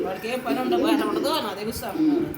వాడికి ఏం పని ఉండదు బయట ఉండదు నాకు తెలుస్తా ఉన్నారు.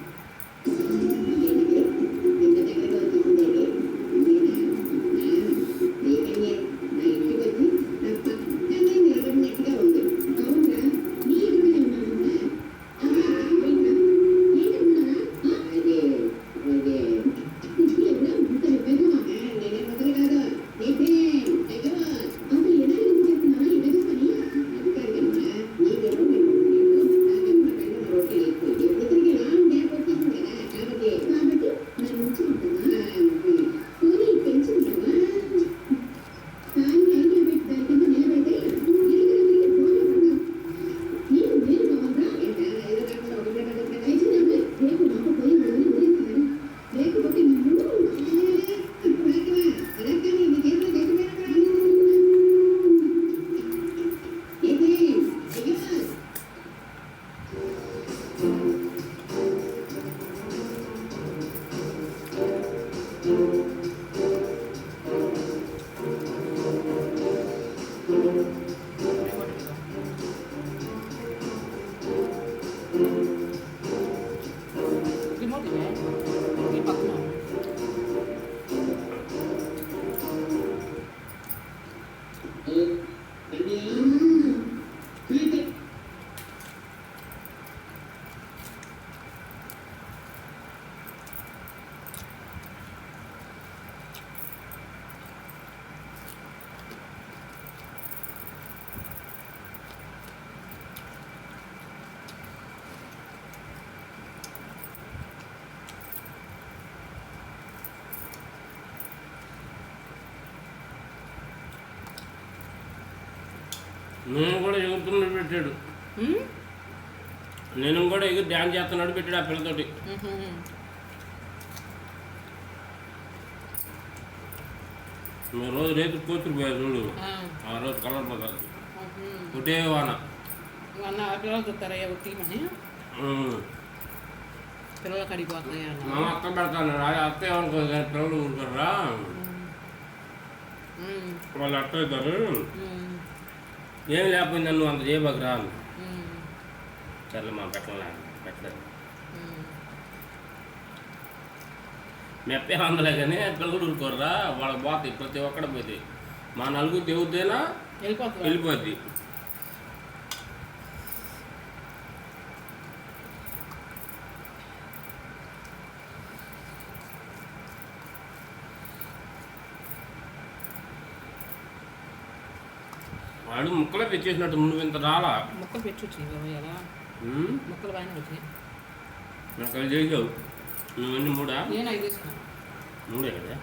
నేను కూడా ఎగురుతున్నాడు పెట్టాడు, నేను కూడా ఎగురు డ్యాన్స్ చేస్తున్నాడు పెట్టాడు ఆ పిల్లతోటి. నువ్వు రోజు రేపు కూతురు పోయారు చూడు, ఆ రోజు కలర్ పోతారు ఒకటే వాన. పిల్లలు చూస్తారయ్యా తీమని పిల్లలు కడిగిపోతున్నాయి. మా అక్క పెడతాను అత్త ఏమనుకో కానీ పిల్లలు ఊరుకోర్రా, వాళ్ళు అత్త అవుతారు. ఏం లేకపోయింది నువ్వు అంత చేయబోకరా. సర్లే మా పెట్టలేదు మెప్పే అందలే కానీ పిల్లలు ఊరుకోర్రా, వాళ్ళకి పోతాయి ప్రతి ఒక్కడ పోతాయి. మా నలుగురు దేవుద్దైనా వెళ్ళిపోద్ది. వాడు ముక్కలే తెచ్చేసినట్టు నువ్వు ఇంత రాలా. ముక్కలు పెట్టి ముక్కలు బాగానే వచ్చినాయి. నాకు అది చేసావు నువ్వన్నీ మూడా? నేను ఐదు తీసుకున్నాను. మూడే కదా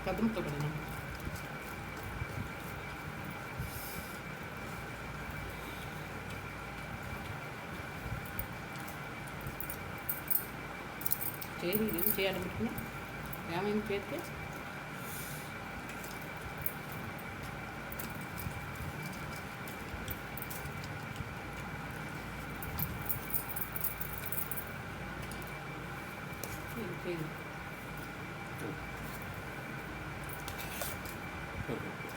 పెద్ద ముక్కలు పడినా. చేయాలి పెట్టుకున్నా ఏమైంది చేస్తే Okay.